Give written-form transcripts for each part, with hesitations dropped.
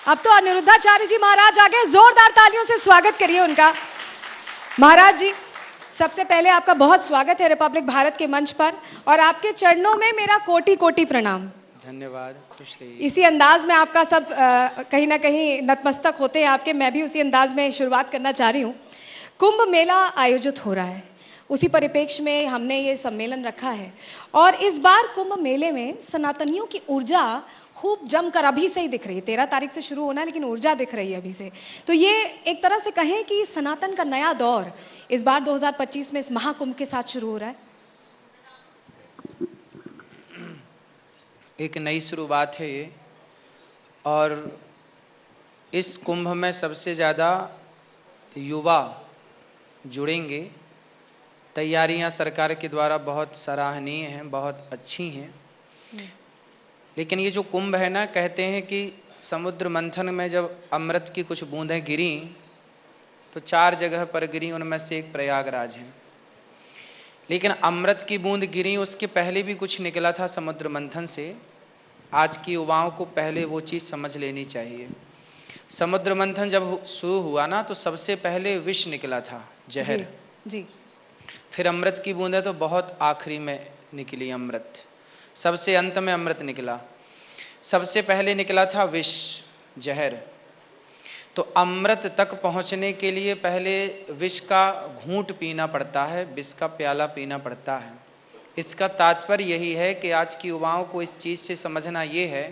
अब तो अनिरुद्धाचार्य जी महाराज आ गए, जोरदार तालियों से स्वागत करिए उनका। महाराज जी, सबसे पहले आपका बहुत स्वागत है रिपब्लिक भारत के मंच पर, और आपके चरणों में मेरा कोटि कोटि प्रणाम। धन्यवाद, खुश रहिए। इसी अंदाज में आपका सब कहीं ना कहीं नतमस्तक होते हैं आपके, मैं भी उसी अंदाज में शुरुआत करना चाह रही हूँ। कुंभ मेला आयोजित हो रहा है, उसी परिप्रेक्ष्य में हमने ये सम्मेलन रखा है, और इस बार कुंभ मेले में सनातनियों की ऊर्जा खूब जमकर अभी से ही दिख रही है। 13 तारीख से शुरू होना है, लेकिन ऊर्जा दिख रही है अभी से। तो ये एक तरह से कहें कि सनातन का नया दौर इस बार 2025 में इस महाकुंभ के साथ शुरू हो रहा है। एक नई शुरुआत है ये, और इस कुंभ में सबसे ज़्यादा युवा जुड़ेंगे। तैयारियां सरकार के द्वारा बहुत सराहनीय हैं, बहुत अच्छी हैं। लेकिन ये जो कुंभ है ना, कहते हैं कि समुद्र मंथन में जब अमृत की कुछ बूंदें गिरी तो 4 जगह पर गिरी, उनमें से एक प्रयागराज है। लेकिन अमृत की बूंद गिरी, उसके पहले भी कुछ निकला था समुद्र मंथन से। आज की युवाओं को पहले वो चीज़ समझ लेनी चाहिए। समुद्र मंथन जब शुरू हुआ ना, तो सबसे पहले विष निकला था, जहर। जी। फिर अमृत की बूंदें तो बहुत आखिरी में निकली, अमृत सबसे अंत में अमृत निकला। सबसे पहले निकला था विष, जहर। तो अमृत तक पहुंचने के लिए पहले विष का घूंट पीना पड़ता है, विष का प्याला पीना पड़ता है। इसका तात्पर्य यही है कि आज की युवाओं को इस चीज से समझना ये है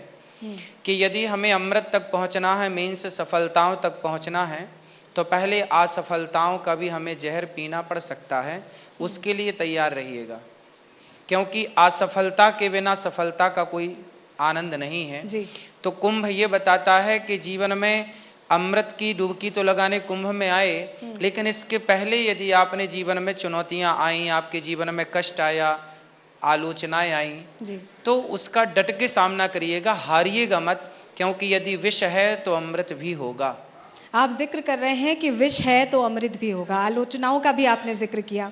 कि यदि हमें अमृत तक पहुंचना है, मीन्स सफलताओं तक पहुंचना है, तो पहले असफलताओं का भी हमें जहर पीना पड़ सकता है। उसके लिए तैयार रहिएगा, क्योंकि असफलता के बिना सफलता का कोई आनंद नहीं है जी। तो कुंभ ये बताता है कि जीवन में अमृत की डुबकी तो लगाने कुंभ में आए, लेकिन इसके पहले यदि आपने जीवन में चुनौतियां आई, आपके जीवन में कष्ट आया, आलोचनाएं आई, तो उसका डट के सामना करिएगा, हारिएगा मत। क्योंकि यदि विष है तो अमृत भी होगा। आप जिक्र कर रहे हैं कि विष है तो अमृत भी होगा, आलोचनाओं का भी आपने जिक्र किया।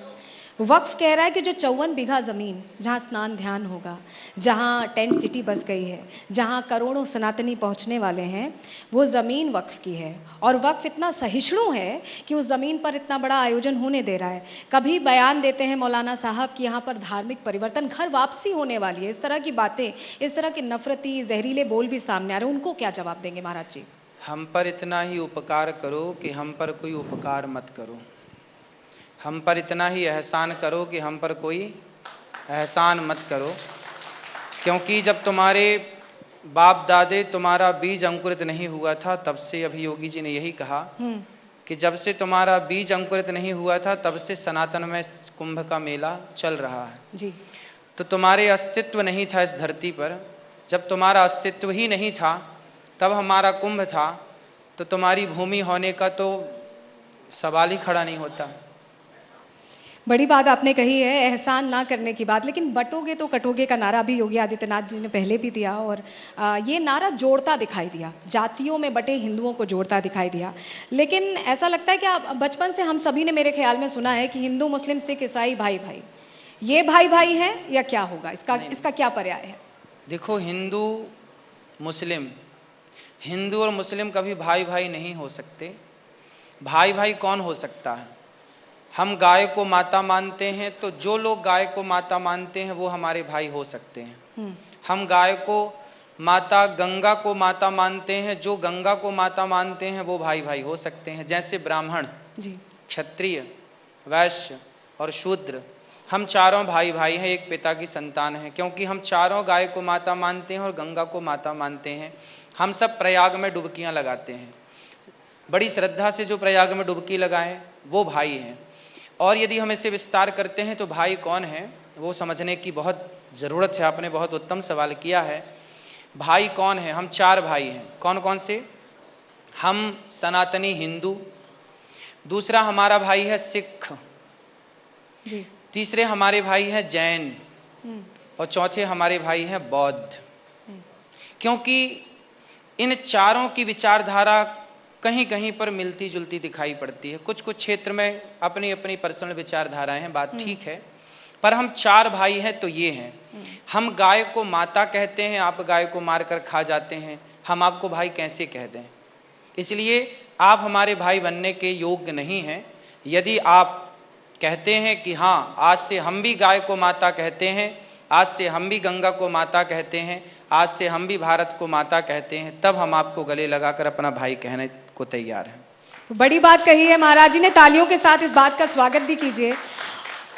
वक्फ कह रहा है कि जो 54 बीघा जमीन जहां स्नान ध्यान होगा, जहां टेंट सिटी बस गई है, जहां करोड़ों सनातनी पहुंचने वाले हैं, वो जमीन वक्फ की है। और वक्फ इतना सहिष्णु है कि उस जमीन पर इतना बड़ा आयोजन होने दे रहा है। कभी बयान देते हैं मौलाना साहब कि यहाँ पर धार्मिक परिवर्तन, घर वापसी होने वाली है, इस तरह की बातें, इस तरह के नफरती जहरीले बोल भी सामने आ रहे हैं। उनको क्या जवाब देंगे महाराज जी? हम पर इतना ही उपकार करो कि हम पर कोई उपकार मत करो। हम पर इतना ही एहसान करो कि हम पर कोई एहसान मत करो। क्योंकि जब तुम्हारे बाप दादे तुम्हारा बीज अंकुरित नहीं हुआ था, तब से, अभी योगी जी ने यही कहा कि जब से तुम्हारा बीज अंकुरित नहीं हुआ था, तब से सनातन में कुंभ का मेला चल रहा है जी। तो तुम्हारे अस्तित्व नहीं था इस धरती पर। जब तुम्हारा अस्तित्व ही नहीं था, तब हमारा कुंभ था, तो तुम्हारी भूमि होने का तो सवाल ही खड़ा नहीं होता। बड़ी बात आपने कही है, एहसान ना करने की बात। लेकिन बटोगे तो कटोगे का नारा भी योगी आदित्यनाथ जी ने पहले भी दिया, और ये नारा जोड़ता दिखाई दिया, जातियों में बटे हिंदुओं को जोड़ता दिखाई दिया। लेकिन ऐसा लगता है कि बचपन से हम सभी ने मेरे ख्याल में सुना है कि हिंदू मुस्लिम सिख ईसाई भाई भाई, ये भाई भाई है या क्या होगा? इसका क्या पर्याय है? देखो, हिंदू और मुस्लिम कभी भाई भाई नहीं हो सकते। भाई भाई कौन हो सकता है? हम गाय को माता मानते हैं, तो जो लोग गाय को माता मानते हैं वो हमारे भाई हो सकते हैं। हम गाय को माता, गंगा को माता मानते हैं, जो गंगा को माता मानते हैं वो भाई भाई हो सकते हैं। जैसे ब्राह्मण, क्षत्रिय, वैश्य और शूद्र, हम चारों भाई भाई हैं, एक पिता की संतान हैं। क्योंकि हम चारों गाय को माता मानते हैं और गंगा को माता मानते हैं। हम सब प्रयाग में डुबकियां लगाते हैं, बड़ी श्रद्धा से जो प्रयाग में डुबकी लगाएं वो भाई हैं। और यदि हम इसे विस्तार करते हैं तो भाई कौन है वो समझने की बहुत ज़रूरत है। आपने बहुत उत्तम सवाल किया है। भाई कौन है? हम 4 भाई हैं। कौन कौन से? हम सनातनी हिंदू, दूसरा हमारा भाई है सिख, तीसरे हमारे भाई हैं जैन, और चौथे हमारे भाई हैं बौद्ध। क्योंकि इन चारों की विचारधारा कहीं कहीं पर मिलती जुलती दिखाई पड़ती है। कुछ कुछ क्षेत्र में अपनी अपनी पर्सनल विचारधाराएं हैं, बात ठीक है, पर हम 4 भाई हैं तो ये हैं। हम गाय को माता कहते हैं, आप गाय को मारकर खा जाते हैं। हम आपको भाई कैसे कह दें। इसलिए आप हमारे भाई बनने के योग्य नहीं हैं। यदि आप कहते हैं कि हाँ, आज से हम भी गाय को माता कहते हैं, आज से हम भी गंगा को माता कहते हैं, आज से हम भी भारत को माता कहते हैं, तब हम आपको गले लगाकर अपना भाई कहने को तैयार हैं। तो बड़ी बात कही है महाराज जी ने, तालियों के साथ इस बात का स्वागत भी कीजिए।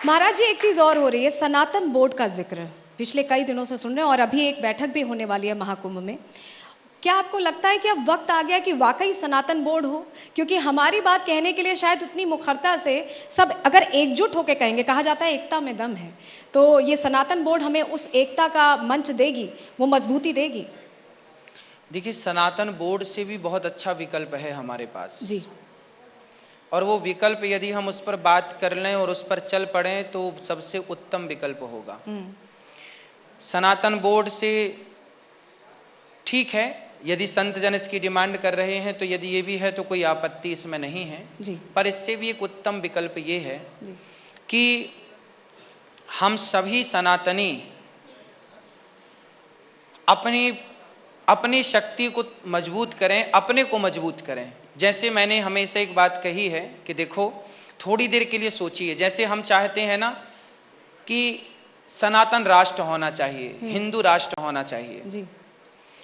महाराज जी, एक चीज और हो रही है, सनातन बोर्ड का जिक्र पिछले कई दिनों से सुन रहे हैं और अभी एक बैठक भी होने वाली है महाकुंभ में। क्या आपको लगता है कि अब वक्त आ गया कि वाकई सनातन बोर्ड हो? क्योंकि हमारी बात कहने के लिए शायद उतनी मुखरता से सब अगर एकजुट होकर कहेंगे, कहा जाता है एकता में दम है, तो ये सनातन बोर्ड हमें उस एकता का मंच देगी, वो मजबूती देगी। देखिए, सनातन बोर्ड से भी बहुत अच्छा विकल्प है हमारे पास जी। और वो विकल्प यदि हम उस पर बात कर लें और उस पर चल पड़े तो सबसे उत्तम विकल्प होगा। सनातन बोर्ड से ठीक है, यदि संत जन इसकी डिमांड कर रहे हैं तो यदि ये भी है तो कोई आपत्ति इसमें नहीं है जी। पर इससे भी एक उत्तम विकल्प ये है जी। कि हम सभी सनातनी अपनी शक्ति को मजबूत करें, अपने को मजबूत करें। जैसे मैंने हमेशा एक बात कही है कि देखो, थोड़ी देर के लिए सोचिए, जैसे हम चाहते हैं ना कि सनातन राष्ट्र होना चाहिए, हिंदू राष्ट्र होना चाहिए। जी।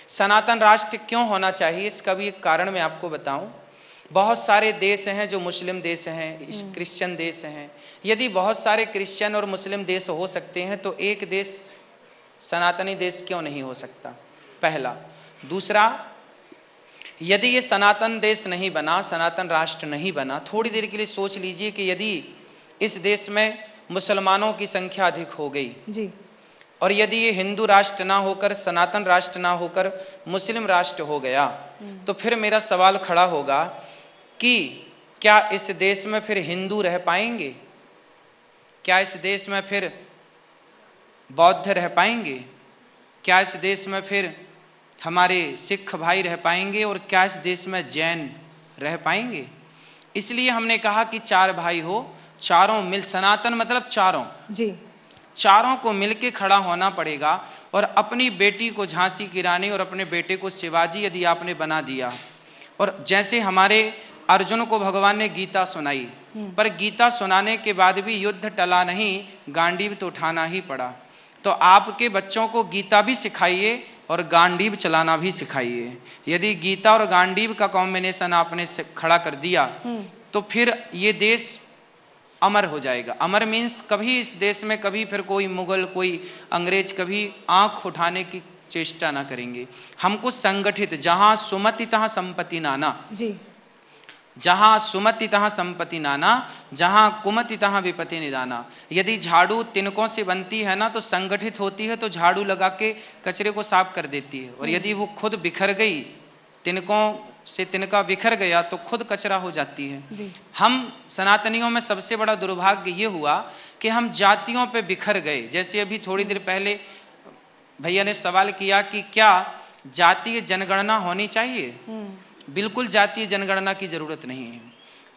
सनातन राष्ट्र क्यों होना चाहिए, इसका भी एक कारण मैं आपको बताऊं। बहुत सारे देश हैं जो मुस्लिम देश हैं, क्रिश्चियन देश हैं। यदि बहुत सारे क्रिश्चियन और मुस्लिम देश हो सकते हैं तो एक देश सनातनी देश क्यों नहीं हो सकता, पहला। दूसरा, यदि ये सनातन देश नहीं बना, सनातन राष्ट्र नहीं बना, थोड़ी देर के लिए सोच लीजिए कि यदि इस देश में मुसलमानों की संख्या अधिक हो गई जी। और यदि ये हिंदू राष्ट्र ना होकर, सनातन राष्ट्र ना होकर मुस्लिम राष्ट्र हो गया, तो फिर मेरा सवाल खड़ा होगा कि क्या इस देश में फिर हिंदू रह पाएंगे? क्या इस देश में फिर बौद्ध रह पाएंगे? क्या इस देश में फिर हमारे सिख भाई रह पाएंगे? और क्या इस देश में जैन रह पाएंगे? इसलिए हमने कहा कि चार भाई हो, चारों मिल, सनातन मतलब चारों जी, चारों को मिलके खड़ा होना पड़ेगा। और अपनी बेटी को झांसी की रानी और अपने बेटे को शिवाजी यदि आपने बना दिया, और जैसे हमारे अर्जुन को भगवान ने गीता सुनाई, पर गीता सुनाने के बाद भी युद्ध टला नहीं, गांडीव तो उठाना ही पड़ा। तो आपके बच्चों को गीता भी सिखाइए और गांडीव चलाना भी सिखाइए। यदि गीता और गांडीव का कॉम्बिनेशन आपने खड़ा कर दिया तो फिर ये देश अमर हो जाएगा। अमर मीन्स कभी इस देश में कभी फिर कोई मुगल, कोई अंग्रेज कभी आंख उठाने की चेष्टा ना करेंगे। हमको संगठित, जहां सुमति तहां संपत्ति नाना जी, जहां सुमति तहां संपत्ति नाना, जहां कुमति तहां विपत्ति निदाना। यदि झाड़ू तिनकों से बनती है ना तो संगठित होती है तो झाड़ू लगा के कचरे को साफ कर देती है, और यदि वो खुद बिखर गई, तिनकों से तिनका बिखर गया तो खुद कचरा हो जाती है। जी। हम सनातनियों में सबसे बड़ा दुर्भाग्य ये हुआ कि हम जातियों पे बिखर गए। जैसे अभी थोड़ी देर पहले भैया ने सवाल किया कि क्या जातीय जनगणना होनी चाहिए? बिल्कुल जातीय जनगणना की जरूरत नहीं है।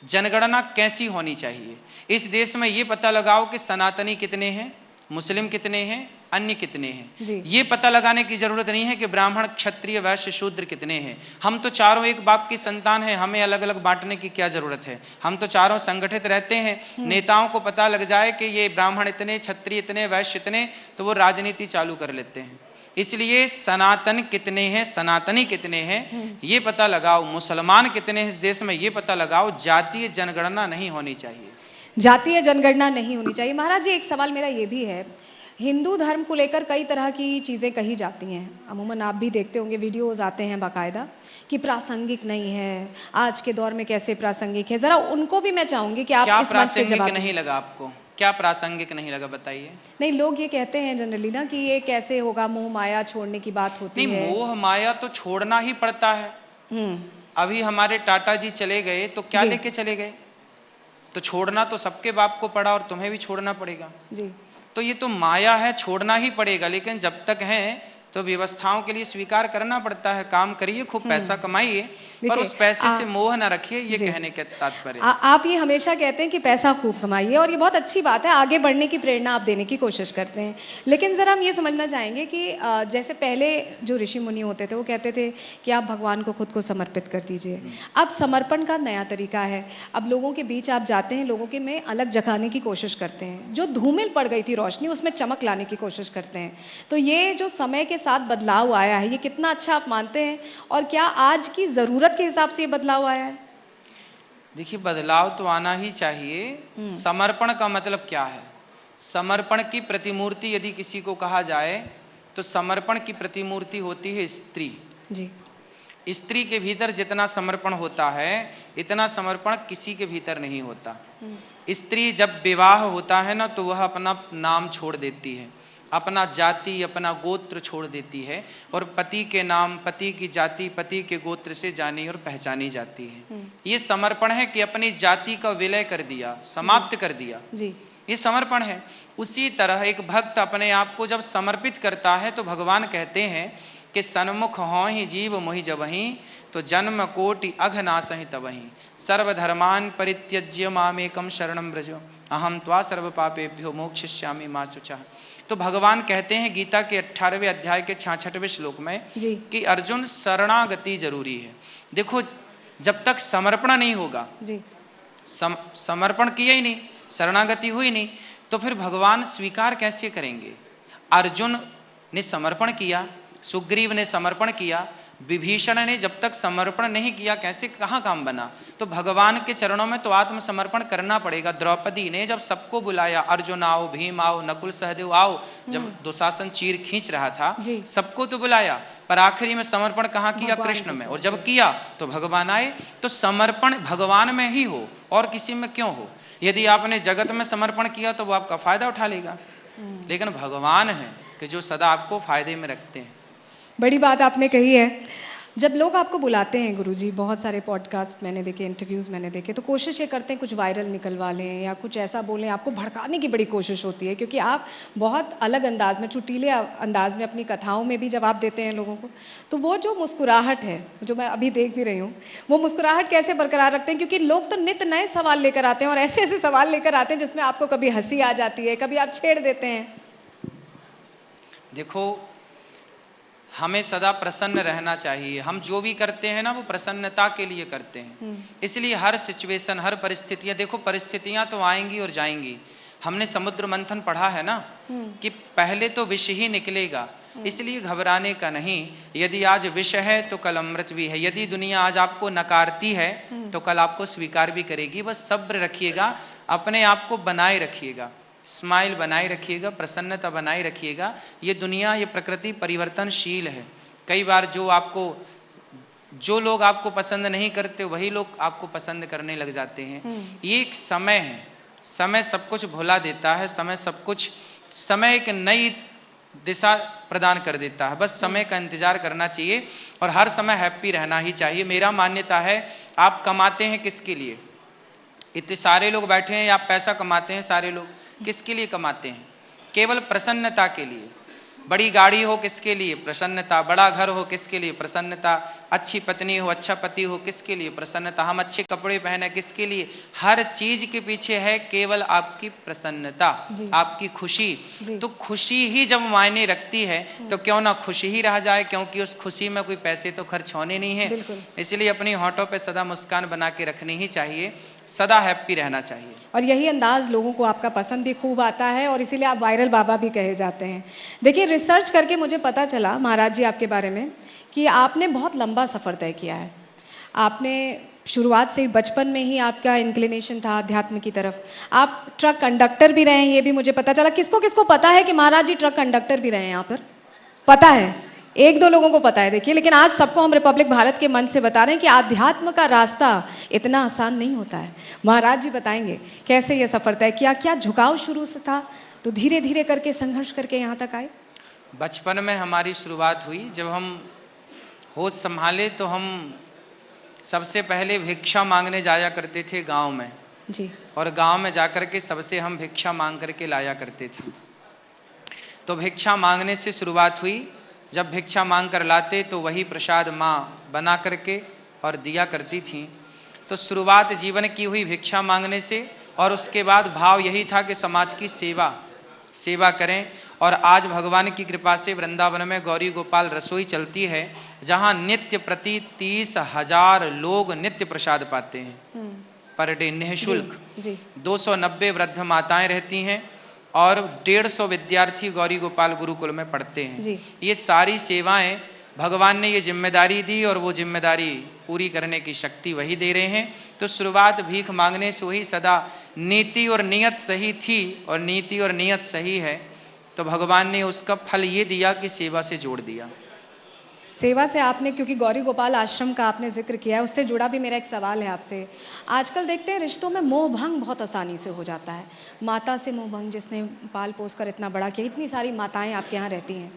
जनगणना कैसी होनी चाहिए? इस देश में ये पता लगाओ कि सनातनी कितने हैं, मुस्लिम कितने हैं, अन्य कितने हैं। ये पता लगाने की जरूरत नहीं है कि ब्राह्मण, क्षत्रिय, वैश्य, शूद्र कितने हैं। हम तो चारों एक बाप की संतान हैं, हमें अलग अलग बांटने की क्या जरूरत है। हम तो चारों संगठित रहते हैं। नेताओं को पता लग जाए कि ये ब्राह्मण इतने, क्षत्रिय इतने, वैश्य इतने, तो वो राजनीति चालू कर लेते हैं। इसलिए सनातन कितने हैं, सनातनी कितने हैं, ये पता लगाओ। मुसलमान कितने हैं इस देश में, ये पता लगाओ। जातीय जनगणना नहीं होनी चाहिए। जातीय जनगणना नहीं होनी चाहिए। महाराज जी, एक सवाल मेरा ये भी है, हिंदू धर्म को लेकर कई तरह की चीजें कही जाती हैं, अमूमन आप भी देखते होंगे, वीडियोज आते हैं बाकायदा कि प्रासंगिक नहीं है, आज के दौर में कैसे प्रासंगिक है। जरा उनको भी मैं चाहूंगी कि आप इस मंच से जवाब। प्रासंगिक नहीं लगा आपको? क्या प्रासंगिक नहीं लगा, बताइए। नहीं, लोग ये कहते हैं जनरली ना कि ये कैसे होगा, मोह माया छोड़ने की बात होती है। नहीं, मोह माया तो छोड़ना ही पड़ता है। अभी हमारे टाटा जी चले गए तो क्या लेके चले गए? तो छोड़ना तो सबके बाप को पड़ा और तुम्हें भी छोड़ना पड़ेगा जी। तो ये तो माया है, छोड़ना ही पड़ेगा। लेकिन जब तक है तो व्यवस्थाओं के लिए स्वीकार करना पड़ता है। काम करिए, खूब पैसा कमाइए, पर उस पैसे से आ- मोह न रखिए, ये जी। कहने के तात्पर्य। आप ये हमेशा कहते हैं कि पैसा खूब कमाइए और ये बहुत अच्छी बात है, आगे बढ़ने की प्रेरणा आप देने की कोशिश करते हैं। लेकिन ज़रा हम ये समझना चाहेंगे कि जैसे पहले जो ऋषि मुनि होते थे वो कहते थे कि आप भगवान को खुद को समर्पित कर दीजिए। अब समर्पण का नया तरीका है, अब लोगों के बीच आप जाते हैं, लोगों के में अलग जगाने की कोशिश करते हैं, जो धूमिल पड़ गई थी रोशनी उसमें चमक लाने की कोशिश करते हैं। तो ये जो समय के साथ बदलाव आया है, ये कितना अच्छा आप मानते हैं और क्या आज की ज़रूरत के हिसाब से ये बदलाव आया है? देखिए, बदलाव तो आना ही चाहिए। समर्पण का मतलब क्या है? समर्पण की प्रतिमूर्ति यदि किसी को कहा जाए तो समर्पण की प्रतिमूर्ति होती है स्त्री। जी। स्त्री के भीतर जितना समर्पण होता है, इतना समर्पण किसी के भीतर नहीं होता। स्त्री जब विवाह होता है ना, तो वह अपना नाम छोड़ देती है, अपना जाति, अपना गोत्र छोड़ देती है और पति के नाम, पति की जाति, पति के गोत्र से जानी और पहचानी जाती है। ये समर्पण है कि अपनी जाति का विलय कर दिया, समाप्त कर दिया। जी। ये समर्पण है। उसी तरह एक भक्त अपने आप को जब समर्पित करता है तो भगवान कहते हैं कि सन्मुख हों ही जीव मोहि जबहि, तो जन्म कोटि अघ नासहि तबहि, सर्वधर्मान परित्यज्य मामेकम शरणम व्रज, अहम त्वा सर्व पापेभ्यो मोक्षयिष्यामि मा शुचः। तो भगवान कहते हैं गीता के 18वें अध्याय के 66वें श्लोक में जी। कि अर्जुन, शरणागति जरूरी है। देखो, जब तक समर्पण नहीं होगा, जी। समर्पण किया ही नहीं, शरणागति हुई नहीं, तो फिर भगवान स्वीकार कैसे करेंगे? अर्जुन ने समर्पण किया, सुग्रीव ने समर्पण किया, विभीषण ने जब तक समर्पण नहीं किया कैसे, कहां काम बना? तो भगवान के चरणों में तो आत्मसमर्पण करना पड़ेगा। द्रौपदी ने जब सबको बुलाया, अर्जुन आओ, भीम आओ, नकुल सहदेव आओ, जब दुशासन चीर खींच रहा था, सबको तो बुलाया, पर आखिरी में समर्पण कहां किया? कृष्ण में। और जब किया तो भगवान आए। तो समर्पण भगवान में ही हो और किसी में क्यों हो? यदि आपने जगत में समर्पण किया तो वो आपका फायदा उठा लेगा, लेकिन भगवान है कि जो सदा आपको फायदे में रखते हैं। बड़ी बात आपने कही है। जब लोग आपको बुलाते हैं गुरुजी, बहुत सारे पॉडकास्ट मैंने देखे, इंटरव्यूज़ मैंने देखे, तो कोशिश ये करते हैं कुछ वायरल निकलवा लें या कुछ ऐसा बोलें, आपको भड़काने की बड़ी कोशिश होती है, क्योंकि आप बहुत अलग अंदाज में, चुटीले अंदाज में अपनी कथाओं में भी जवाब देते हैं लोगों को। तो वो जो मुस्कुराहट है, जो मैं अभी देख भी रही हूँ, वो मुस्कुराहट कैसे बरकरार रखते हैं? क्योंकि लोग तो नित नए सवाल लेकर आते हैं और ऐसे ऐसे सवाल लेकर आते हैं जिसमें आपको कभी हंसी आ जाती है, कभी आप छेड़ देते हैं। देखो, हमें सदा प्रसन्न रहना चाहिए। हम जो भी करते हैं ना, वो प्रसन्नता के लिए करते हैं। इसलिए हर सिचुएशन, हर परिस्थितियां, देखो परिस्थितियां तो आएंगी और जाएंगी। हमने समुद्र मंथन पढ़ा है ना कि पहले तो विष ही निकलेगा, इसलिए घबराने का नहीं। यदि आज विष है तो कल अमृत भी है। यदि दुनिया आज आपको नकारती है तो कल आपको स्वीकार भी करेगी। बस सब्र रखिएगा, अपने आप को बनाए रखिएगा, स्माइल बनाए रखिएगा, प्रसन्नता बनाए रखिएगा। ये दुनिया, ये प्रकृति परिवर्तनशील है। कई बार जो लोग आपको पसंद नहीं करते वही लोग आपको पसंद करने लग जाते हैं। ये एक समय है, समय सब कुछ भुला देता है, समय एक नई दिशा प्रदान कर देता है। बस समय का इंतजार करना चाहिए और हर समय हैप्पी रहना ही चाहिए। मेरा मान्यता है, आप कमाते हैं किसके लिए? इतने सारे लोग बैठे हैं, आप पैसा कमाते हैं, सारे लोग किसके लिए कमाते हैं? केवल प्रसन्नता के लिए। बड़ी गाड़ी हो किसके लिए? प्रसन्नता। बड़ा घर हो किसके लिए? प्रसन्नता। अच्छी पत्नी हो, अच्छा पति हो, किसके लिए? प्रसन्नता। हम अच्छे कपड़े पहने किसके लिए? हर चीज के पीछे है केवल आपकी प्रसन्नता, आपकी खुशी। तो खुशी ही जब मायने रखती है तो क्यों ना खुशी ही रह जाए, क्योंकि उस खुशी में कोई पैसे तो खर्च होने नहीं है। इसलिए अपनी होठों पे सदा मुस्कान बना के रखनी ही चाहिए, सदा हैप्पी रहना चाहिए। और यही अंदाज लोगों को आपका पसंद भी खूब आता है और इसीलिए आप वायरल बाबा भी कहे जाते हैं। देखिए, रिसर्च करके मुझे पता चला महाराज जी आपके बारे में कि आपने बहुत लंबा सफ़र तय किया है। आपने शुरुआत से ही, बचपन में ही आपका इंक्लिनेशन था अध्यात्म की तरफ। आप ट्रक कंडक्टर भी रहे हैं, ये भी मुझे पता चला। किसको किसको पता है कि महाराज जी ट्रक कंडक्टर भी रहे हैं? यहाँ पर पता है, एक दो लोगों को पता है। देखिए, लेकिन आज सबको हम रिपब्लिक भारत के मंच से बता रहे हैं कि आध्यात्म का रास्ता इतना आसान नहीं होता है। महाराज जी बताएंगे कैसे ये सफर तय किया, क्या झुकाव शुरू से था, तो धीरे धीरे करके संघर्ष करके यहाँ तक आए। बचपन में हमारी शुरुआत हुई, जब हम होश संभाले तो हम सबसे पहले भिक्षा मांगने जाया करते थे गांव में जी। और गांव में जाकर के सबसे हम भिक्षा मांग करके लाया करते थे। तो भिक्षा मांगने से शुरुआत हुई। जब भिक्षा मांग कर लाते तो वही प्रसाद माँ बना करके और दिया करती थीं। तो शुरुआत जीवन की हुई भिक्षा मांगने से, और उसके बाद भाव यही था कि समाज की सेवा करें। और आज भगवान की कृपा से वृंदावन में गौरी गोपाल रसोई चलती है, जहां नित्य प्रति 30,000 लोग नित्य प्रसाद पाते हैं पर डे निःशुल्क। जी 290 वृद्ध माताएं रहती हैं और 150 विद्यार्थी गौरी गोपाल गुरुकुल में पढ़ते हैं। जी। ये सारी सेवाएं भगवान ने ये जिम्मेदारी दी और वो जिम्मेदारी पूरी करने की शक्ति वही दे रहे हैं। तो शुरुआत भीख मांगने से हुई, सदा नीति और नियत सही थी और नीति और नियत सही है, तो भगवान ने उसका फल ये दिया कि सेवा से जोड़ दिया। सेवा से आपने, क्योंकि गौरी गोपाल आश्रम का आपने जिक्र किया है, उससे जुड़ा भी मेरा एक सवाल है आपसे। आजकल देखते हैं रिश्तों में मोह भंग बहुत आसानी से हो जाता है। माता से मोह भंग, जिसने पाल पोस कर इतना बड़ा किया, इतनी सारी माताएं आपके यहाँ रहती हैं,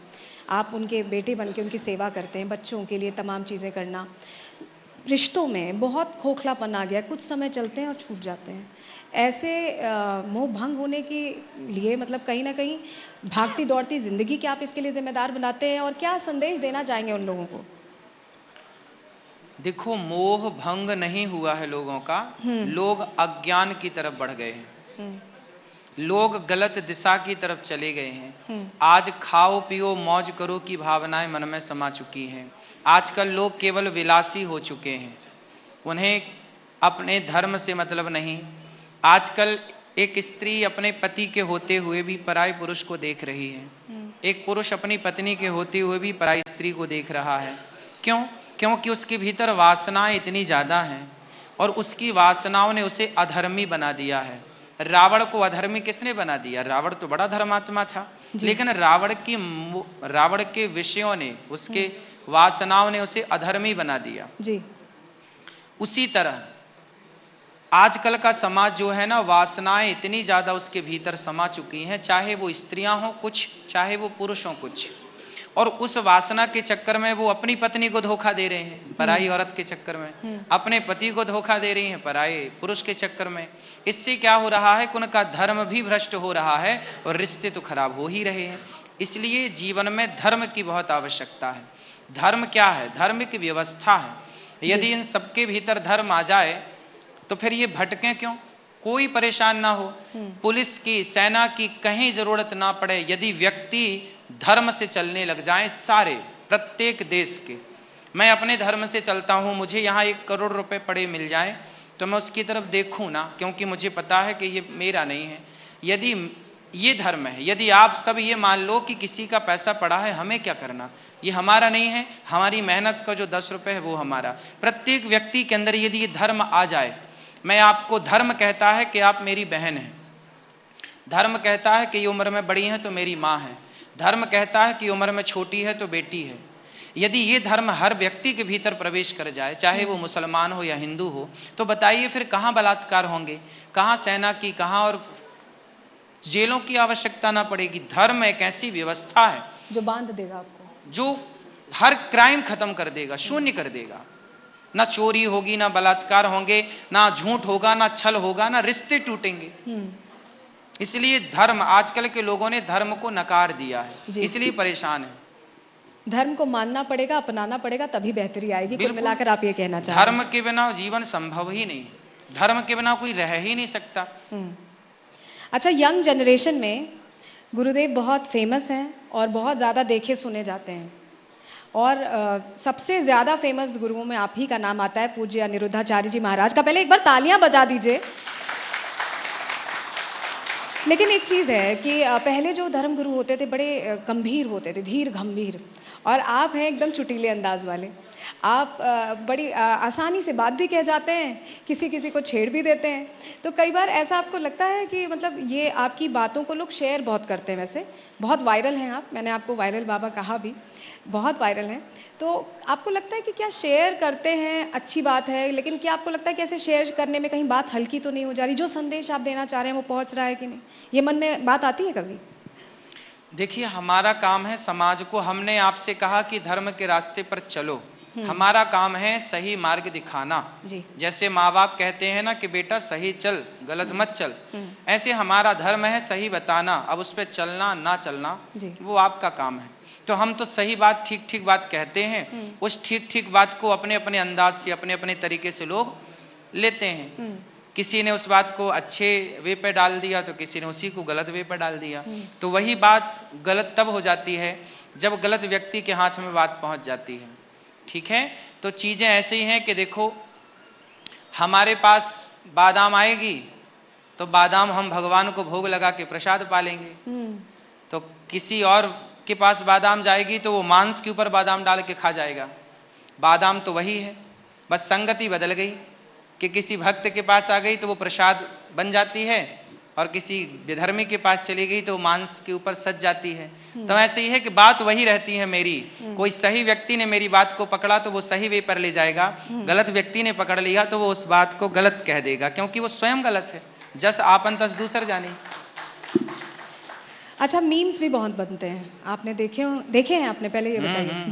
आप उनके बेटे बन के उनकी सेवा करते हैं, बच्चों के लिए तमाम चीज़ें करना। रिश्तों में बहुत खोखलापन आ गया, कुछ समय चलते हैं और छूट जाते हैं। ऐसे मोह भंग होने के लिए मतलब कहीं ना कहीं भागती दौड़ती जिंदगी क्या आप इसके लिए जिम्मेदार बनाते हैं, और क्या संदेश देना चाहेंगे उन लोगों को? देखो, मोह भंग नहीं हुआ है लोगों का, लोग अज्ञान की तरफ बढ़ गए हैं, लोग गलत दिशा की तरफ चले गए हैं। आज खाओ पियो मौज करो की भावनाएं मन में समा चुकी हैं। आजकल लोग केवल विलासी हो चुके हैं, उन्हें अपने धर्म से मतलब नहीं। आजकल एक स्त्री अपने पति के होते हुए भी पराई पुरुष को देख रही है, एक पुरुष अपनी पत्नी के होते हुए भी पराई स्त्री को देख रहा है। क्यों? क्योंकि उसके भीतर वासनाएं इतनी ज्यादा हैं और उसकी वासनाओं ने उसे अधर्मी बना दिया है। रावण को अधर्मी किसने बना दिया? रावण तो बड़ा धर्मात्मा था, लेकिन रावण के विषयों ने, उसके वासनाओं ने उसे अधर्मी बना दिया। जी। उसी तरह आजकल का समाज जो है ना, वासनाएं इतनी ज्यादा उसके भीतर समा चुकी हैं, चाहे वो स्त्रियां हो कुछ, चाहे वो पुरुष हो कुछ, और उस वासना के चक्कर में वो अपनी पत्नी को धोखा दे रहे हैं, पराई औरत के चक्कर में, अपने पति को धोखा दे रही हैं पराए पुरुष के चक्कर में। इससे क्या हो रहा है कि उनका धर्म भी भ्रष्ट हो रहा है और रिश्ते तो खराब हो ही रहे हैं। इसलिए जीवन में धर्म की बहुत आवश्यकता है। धर्म क्या है? धर्म की व्यवस्था है। यदि इन सबके भीतर धर्म आ जाए तो फिर ये भटकें क्यों? कोई परेशान ना हो, पुलिस की, सेना की कहीं जरूरत ना पड़े। यदि व्यक्ति धर्म से चलने लग जाएं, सारे प्रत्येक देश के, मैं अपने धर्म से चलता हूं, मुझे यहां 1 करोड़ रुपए पड़े मिल जाएं तो मैं उसकी तरफ देखूं ना, क्योंकि मुझे पता है कि ये मेरा नहीं है। यदि ये धर्म है, यदि आप सब ये मान लो कि किसी का पैसा पड़ा है, हमें क्या करना, ये हमारा नहीं है, हमारी मेहनत का जो 10 रुपए है वो हमारा। प्रत्येक व्यक्ति के अंदर यदि ये धर्म आ जाए, मैं आपको, धर्म कहता है कि आप मेरी बहन हैं, धर्म कहता है कि ये उम्र में बड़ी हैं तो मेरी माँ है, धर्म कहता है कि उम्र में छोटी है तो बेटी है। यदि ये धर्म हर व्यक्ति के भीतर प्रवेश कर जाए, चाहे वो मुसलमान हो या हिंदू हो, तो बताइए फिर कहां बलात्कार होंगे, कहां सेना की, कहां और जेलों की आवश्यकता ना पड़ेगी। धर्म एक ऐसी व्यवस्था है जो बांध देगा आपको, जो हर क्राइम खत्म कर देगा, शून्य कर देगा। ना चोरी होगी, ना बलात्कार होंगे, ना झूठ होगा, ना छल होगा, ना रिश्ते टूटेंगे। इसलिए धर्म, आजकल के लोगों ने धर्म को नकार दिया है, इसलिए परेशान है। धर्म को मानना पड़ेगा, अपनाना पड़ेगा, तभी बेहतरी आएगी। कुल मिलाकर आप ये कहना चाहते हैं धर्म के बिना जीवन संभव ही नहीं, धर्म के बिना कोई रह ही नहीं सकता। अच्छा, यंग जनरेशन में गुरुदेव बहुत फेमस हैं और बहुत ज़्यादा देखे सुने जाते हैं, और सबसे ज़्यादा फेमस गुरुओं में आप ही का नाम आता है, पूज्य अनिरुद्धाचार्य जी महाराज का। पहले एक बार तालियां बजा दीजिए। लेकिन एक चीज़ है कि पहले जो धर्म गुरु होते थे बड़े गंभीर होते थे, धीर गंभीर, और आप हैं एकदम चुटीले अंदाज वाले। आप बड़ी आसानी से बात भी कह जाते हैं, किसी किसी को छेड़ भी देते हैं। तो कई बार ऐसा आपको लगता है कि मतलब ये आपकी बातों को लोग शेयर बहुत करते हैं, वैसे बहुत वायरल हैं आप, मैंने आपको वायरल बाबा कहा भी, बहुत वायरल हैं। तो आपको लगता है कि क्या शेयर करते हैं अच्छी बात है, लेकिन क्या आपको लगता है कि ऐसे शेयर करने में कहीं बात हल्की तो नहीं हो जा रही, जो संदेश आप देना चाह रहे हैं वो पहुंच रहा है कि नहीं, ये मन में बात आती है कभी? देखिए, हमारा काम है समाज को, हमने आपसे कहा कि धर्म के रास्ते पर चलो, हमारा काम है सही मार्ग दिखाना। जैसे माँ बाप कहते हैं ना कि बेटा सही चल, गलत मत चल, ऐसे हमारा धर्म है सही बताना। अब उस पर चलना ना चलना वो आपका काम है। तो हम तो सही बात, ठीक ठीक बात कहते हैं, उस ठीक ठीक बात को अपने अपने अंदाज से, अपने अपने तरीके से लोग लेते हैं। किसी ने उस बात को अच्छे वे पे डाल दिया तो किसी ने उसी को गलत वे पे डाल दिया। तो वही बात गलत तब हो जाती है जब गलत व्यक्ति के हाथ में बात पहुंच जाती है। ठीक है, तो चीजें ऐसे ही हैं कि देखो, हमारे पास बादाम आएगी तो बादाम हम भगवान को भोग लगा के प्रसाद पालेंगे, तो किसी और के पास बादाम जाएगी तो वो मांस के ऊपर बादाम डाल के खा जाएगा। बादाम तो वही है, बस संगति बदल गई कि किसी भक्त के पास आ गई तो वो प्रसाद बन जाती है, और किसी विधर्मी के पास चली गई तो मांस के ऊपर सज जाती है। तो ऐसे ही है कि बात वही रहती है मेरी। कोई सही व्यक्ति ने मेरी बात को पकड़ा तो वो सही वे पर ले जाएगा, गलत व्यक्ति ने पकड़ लिया तो वो उस बात को गलत कह देगा, क्योंकि वो स्वयं गलत है। जस आपन तस दूसर जाने। अच्छा, मीम्स भी बहुत बनते हैं, आपने देखे हैं आपने? पहले ये बताइए।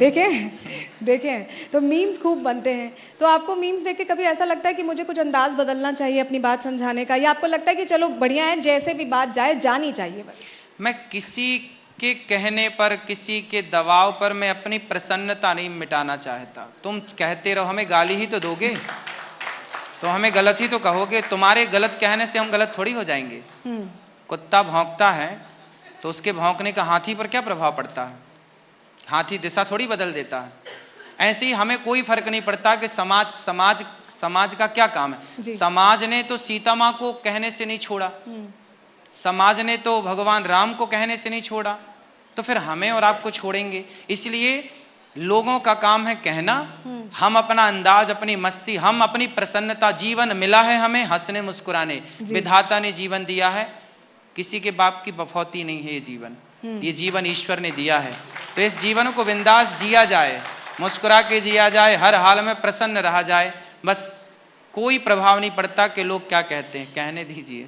देखे हैं? तो मीम्स खूब बनते हैं, तो आपको मीम्स देख के कभी ऐसा लगता है कि मुझे कुछ अंदाज बदलना चाहिए अपनी बात समझाने का, या आपको लगता है कि चलो बढ़िया है, जैसे भी बात जाए जानी चाहिए बस? मैं किसी के कहने पर, किसी के दबाव पर मैं अपनी प्रसन्नता नहीं मिटाना चाहता। तुम कहते रहो, हमें गाली ही तो दोगे, तो हमें गलत ही तो कहोगे। तुम्हारे गलत कहने से हम गलत थोड़ी हो जाएंगे। कुत्ता भौंकता है तो उसके भौंकने का हाथी पर क्या प्रभाव पड़ता है? हाथी दिशा थोड़ी बदल देता है। ऐसे ही हमें कोई फर्क नहीं पड़ता कि समाज का क्या काम है। समाज ने तो सीता मां को कहने से नहीं छोड़ा, समाज ने तो भगवान राम को कहने से नहीं छोड़ा, तो फिर हमें और आपको छोड़ेंगे? इसलिए लोगों का काम है कहना, हम अपना अंदाज, अपनी मस्ती, हम अपनी प्रसन्नता। जीवन मिला है हमें हंसने मुस्कुराने, विधाता ने जीवन दिया है, किसी के बाप की बफौती नहीं है ये जीवन। ये जीवन ईश्वर ने दिया है, तो इस जीवन को बिंदास जिया जाए, मुस्कुरा के जिया जाए, हर हाल में प्रसन्न रहा जाए। बस कोई प्रभाव नहीं पड़ता कि लोग क्या कहते हैं, कहने दीजिए।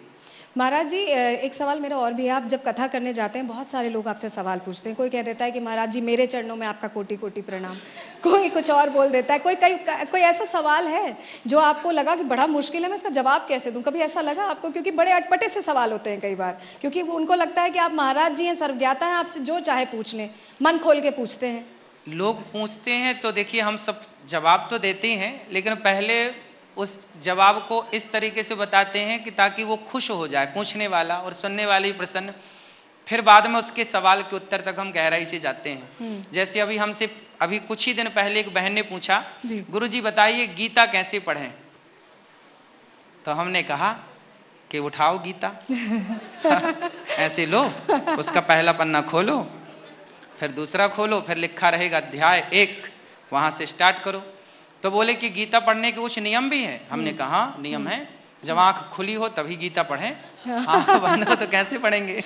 महाराज जी, एक सवाल मेरा और भी है। आप जब कथा करने जाते हैं, बहुत सारे लोग आपसे सवाल पूछते हैं। कोई कह देता है कि महाराज जी मेरे चरणों में आपका कोटि कोटि प्रणाम, कोई कुछ और बोल देता है, कोई ऐसा सवाल है जो आपको लगा कि बड़ा मुश्किल है, मैं इसका जवाब कैसे दूं? कभी ऐसा लगा आपको? क्योंकि बड़े अटपटे से सवाल होते हैं कई बार, क्योंकि उनको लगता है कि आप महाराज जी हैं, सर्वज्ञाता हैं, आपसे जो चाहे पूछ लें, मन खोल के पूछते हैं। लोग पूछते हैं तो देखिए, हम सब जवाब तो देते ही हैं, लेकिन पहले उस जवाब को इस तरीके से बताते हैं कि ताकि वो खुश हो जाए, पूछने वाला और सुनने वाले प्रसन्न। फिर बाद में उसके सवाल के उत्तर तक हम गहराई से जाते हैं। जैसे अभी कुछ ही दिन पहले एक बहन ने पूछा, गुरुजी बताइए गीता कैसे पढ़ें? तो हमने कहा कि उठाओ गीता ऐसे लो, उसका पहला पन्ना खोलो, फिर दूसरा खोलो, फिर लिखा रहेगा अध्याय 1, वहां से स्टार्ट करो। तो बोले कि गीता पढ़ने के कुछ नियम भी हैं। हमने कहा नियम है, जब आंख खुली हो तभी गीता पढ़ें, आंख बंद हो तो कैसे पढ़ेंगे?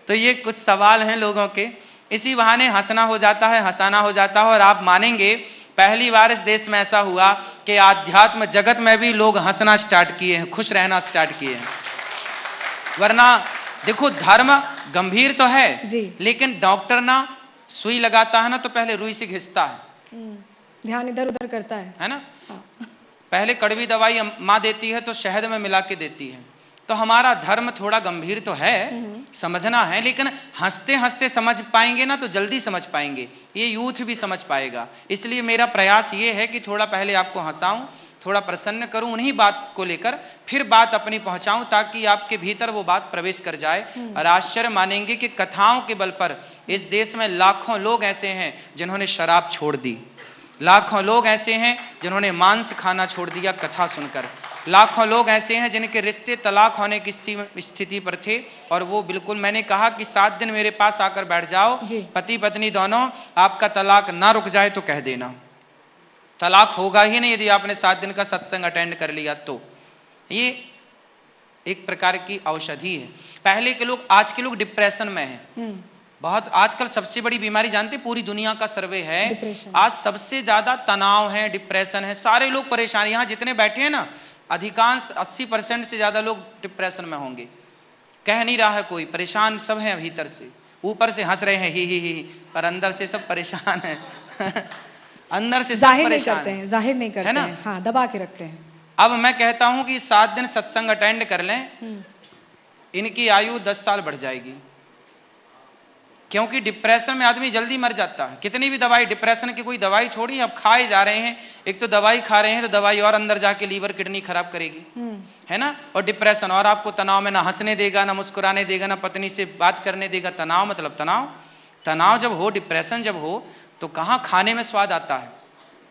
तो ये कुछ सवाल हैं लोगों के। इसी बहाने हंसना हो जाता है, हंसाना हो जाता है। और आप मानेंगे, पहली बार इस देश में ऐसा हुआ कि आध्यात्म जगत में भी लोग हंसना स्टार्ट किए हैं, खुश रहना स्टार्ट किए हैं। वरना देखो, धर्म गंभीर तो है, लेकिन डॉक्टर ना सुई लगाता है ना तो पहले रुई से घिसता है, ध्यान इधर उधर करता है ना? पहले कड़वी दवाई माँ देती है तो शहद में मिला के देती है। तो हमारा धर्म थोड़ा गंभीर तो है, समझना है, लेकिन हंसते हंसते समझ पाएंगे ना तो जल्दी समझ पाएंगे, ये यूथ भी समझ पाएगा। इसलिए मेरा प्रयास ये है कि थोड़ा पहले आपको हंसाऊं, थोड़ा प्रसन्न करूं उन्हीं बात को लेकर, फिर बात अपनी पहुंचाऊं ताकि आपके भीतर वो बात प्रवेश कर जाए। और आश्चर्य मानेंगे कि कथाओं के बल पर इस देश में लाखों लोग ऐसे हैं जिन्होंने शराब छोड़ दी, लाखों लोग ऐसे हैं जिन्होंने मांस खाना छोड़ दिया कथा सुनकर, लाखों लोग ऐसे हैं जिनके रिश्ते तलाक होने की स्थिति पर थे, और वो बिल्कुल, मैंने कहा कि 7 दिन मेरे पास आकर बैठ जाओ, पति पत्नी दोनों, आपका तलाक ना रुक जाए तो कह देना। तलाक होगा ही नहीं यदि आपने 7 दिन का सत्संग अटेंड कर लिया तो। ये एक प्रकार की औषधि है। पहले के लोग, आज के लोग डिप्रेशन में हैं बहुत। आजकल सबसे बड़ी बीमारी जानते, पूरी दुनिया का सर्वे है, आज सबसे ज्यादा तनाव है, डिप्रेशन है, सारे लोग परेशान। यहां जितने बैठे हैं ना, अधिकांश 80% से ज्यादा लोग डिप्रेशन में होंगे। कह नहीं रहा है कोई, परेशान सब हैं भीतर से, ऊपर से हंस रहे हैं ही, पर अंदर से सब परेशान है अंदर से सब परेशान है, जाहिर नहीं करते हैं, हाँ, दबा के रखते हैं। अब मैं कहता हूं कि 7 दिन सत्संग अटेंड कर लें, इनकी आयु 10 साल बढ़ जाएगी। क्योंकि डिप्रेशन में आदमी जल्दी मर जाता है। कितनी भी दवाई, डिप्रेशन की कोई दवाई छोड़ी, अब खाए जा रहे हैं। एक तो दवाई खा रहे हैं तो दवाई और अंदर जाके लीवर किडनी खराब करेगी, है ना। और डिप्रेशन, और आपको तनाव में ना हंसने देगा, ना मुस्कुराने देगा, ना पत्नी से बात करने देगा। तनाव मतलब तनाव जब हो, डिप्रेशन जब हो, तो कहाँ खाने में स्वाद आता है,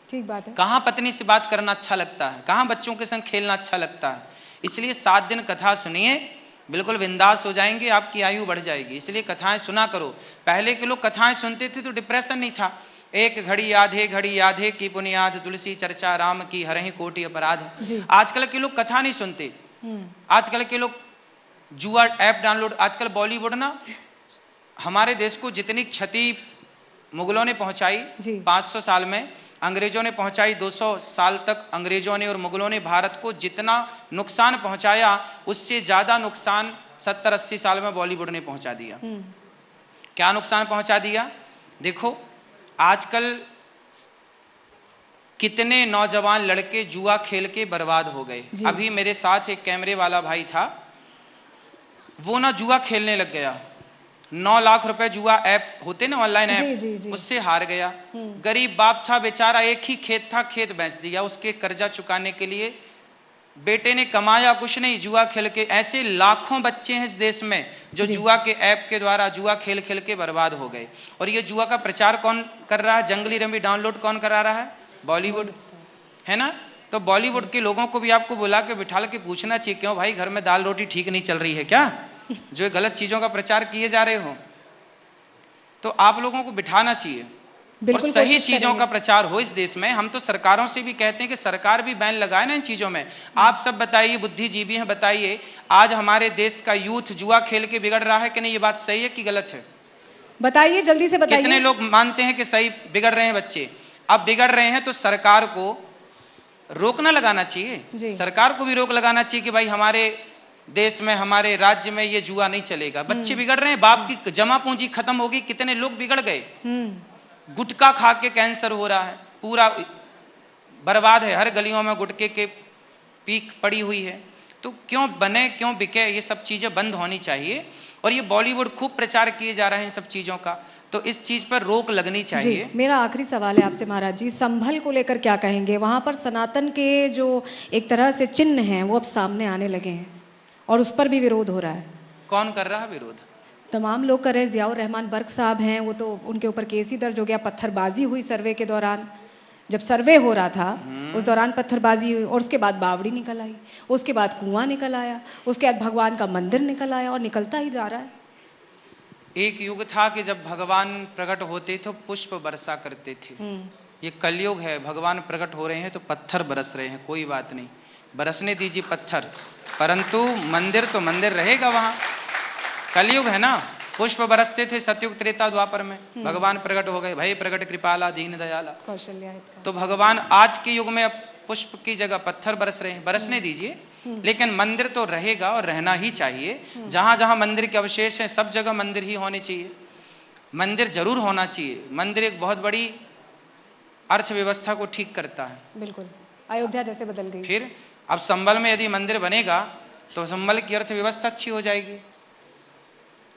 ठीक बात है। कहाँ पत्नी से बात करना अच्छा लगता है, कहाँ बच्चों के संग खेलना अच्छा लगता है। इसलिए 7 दिन कथा सुनिए, बिल्कुल बिंदास हो जाएंगे, आपकी आयु बढ़ जाएगी। इसलिए कथाएं सुना करो। पहले के लोग कथाएं सुनते थे तो डिप्रेशन नहीं था। एक घड़ी याद है की पुनियाद, तुलसी चर्चा राम की हरहि कोटि अपराध। आजकल के लोग कथा नहीं सुनते। आजकल के लोग जुआ ऐप डाउनलोड, आजकल बॉलीवुड ना हमारे देश को जितनी क्षति मुगलों ने पहुंचाई 500 साल में, अंग्रेजों ने पहुंचाई 200 साल तक, अंग्रेजों ने और मुगलों ने भारत को जितना नुकसान पहुंचाया, उससे ज्यादा नुकसान 70-80 साल में बॉलीवुड ने पहुंचा दिया। क्या नुकसान पहुंचा दिया? देखो आजकल कितने नौजवान लड़के जुआ खेल के बर्बाद हो गए। अभी मेरे साथ एक कैमरे वाला भाई था, वो ना जुआ खेलने लग गया। 9 लाख रुपए जुआ ऐप होते ना, ऑनलाइन ऐप, उससे हार गया। गरीब बाप था बेचारा, एक ही खेत था, खेत बेच दिया उसके कर्जा चुकाने के लिए। बेटे ने कमाया कुछ नहीं, जुआ खेल के। ऐसे लाखों बच्चे हैं इस देश में जो जुआ के ऐप के द्वारा जुआ खेल खेल के बर्बाद हो गए। और ये जुआ का प्रचार कौन कर रहा है? जंगली रमी डाउनलोड कौन करा रहा है? बॉलीवुड, है ना। तो बॉलीवुड के लोगों को भी आपको बुला के बिठा के पूछना चाहिए, क्यों भाई घर में दाल रोटी ठीक नहीं चल रही है क्या, जो गलत चीजों का प्रचार किए जा रहे हो? तो आप लोगों को बिठाना चाहिए और सही चीजों का प्रचार हो इस देश में। हम तो सरकारों से भी कहते हैं कि सरकार भी बैन लगाए ना इन चीजों में। आप सब बताइए, बुद्धिजीवी हैं, बताइए आज हमारे देश का यूथ जुआ खेल के बिगड़ रहा है कि नहीं? ये बात सही है कि गलत है? बताइए, जल्दी से बताइए। कितने लोग मानते हैं कि सही बिगड़ रहे हैं बच्चे? अब बिगड़ रहे हैं तो सरकार को रोक ना लगाना चाहिए। सरकार को भी रोक लगाना चाहिए कि भाई हमारे देश में, हमारे राज्य में ये जुआ नहीं चलेगा। बच्चे बिगड़ रहे हैं, बाप की जमा पूंजी खत्म होगी। कितने लोग बिगड़ गए, गुटखा खा के कैंसर हो रहा है, पूरा बर्बाद है। हर गलियों में गुटखे के पीक पड़ी हुई है। तो क्यों बने, क्यों बिके? ये सब चीजें बंद होनी चाहिए। और ये बॉलीवुड खूब प्रचार किए जा रहे हैं इन सब चीजों का, तो इस चीज पर रोक लगनी चाहिए। मेरा आखिरी सवाल है आपसे महाराज जी, संभल को लेकर क्या कहेंगे? वहां पर सनातन के जो एक तरह से चिन्ह हैं वो अब सामने आने लगे हैं और उस पर भी विरोध हो रहा है। कौन कर रहा है विरोध? तमाम लोग कर रहे हैं। जियाउर रहमान बर्क साहब हैं, वो तो उनके ऊपर केस ही दर्ज हो गया। पत्थरबाजी हुई सर्वे के दौरान, जब सर्वे हो रहा था उस दौरान पत्थरबाजी हुई, और उसके बाद बावड़ी निकल आई, उसके बाद कुआं निकल आया, उसके बाद भगवान का मंदिर निकल आया, और निकलता ही जा रहा है। एक युग था कि जब भगवान प्रकट होते थे पुष्प बरसा करते थे। ये कलयुग है, भगवान प्रकट हो रहे हैं तो पत्थर बरस रहे हैं। कोई बात नहीं, बरसने दीजिए पत्थर, परंतु मंदिर तो मंदिर रहेगा वहां। कलयुग है ना, पुष्प बरसते थे सतयुग त्रेता द्वापर में, भगवान प्रकट हो गए। भय प्रकट कृपाला दीन दयाला। तो भगवान आज के युग में अब पुष्प की जगह पत्थर बरस रहे हैं। बरसने दीजिए, लेकिन मंदिर तो रहेगा और रहना ही चाहिए। जहां जहां मंदिर के अवशेष हैं सब जगह मंदिर ही होने चाहिए। मंदिर जरूर होना चाहिए। मंदिर एक बहुत बड़ी अर्थव्यवस्था को ठीक करता है। बिल्कुल, अयोध्या जैसे बदल गई। फिर अब संभल में यदि मंदिर बनेगा तो संभल की अर्थव्यवस्था अच्छी हो जाएगी।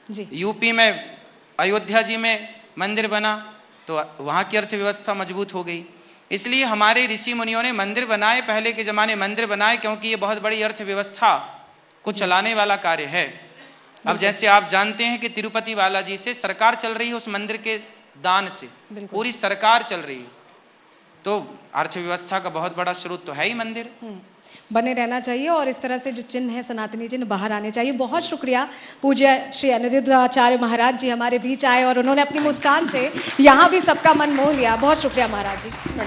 जी। यूपी में अयोध्या जी में मंदिर बना तो वहां की अर्थव्यवस्था मजबूत हो गई। इसलिए हमारे ऋषि मुनियों ने मंदिर बनाए, पहले के जमाने मंदिर बनाए, क्योंकि ये बहुत बड़ी अर्थव्यवस्था को चलाने वाला कार्य है। अब जैसे आप जानते हैं कि तिरुपति बालाजी से सरकार चल रही है, उस मंदिर के दान से पूरी सरकार चल रही है। तो अर्थव्यवस्था का बहुत बड़ा स्रोत तो है ही मंदिर। बने रहना चाहिए और इस तरह से जो चिन्ह है, सनातनी चिन्ह बाहर आने चाहिए। बहुत शुक्रिया, पूज्य श्री अनिरुद्ध आचार्य महाराज जी हमारे बीच आए और उन्होंने अपनी मुस्कान से यहाँ भी सबका मन मोह लिया। बहुत शुक्रिया महाराज जी।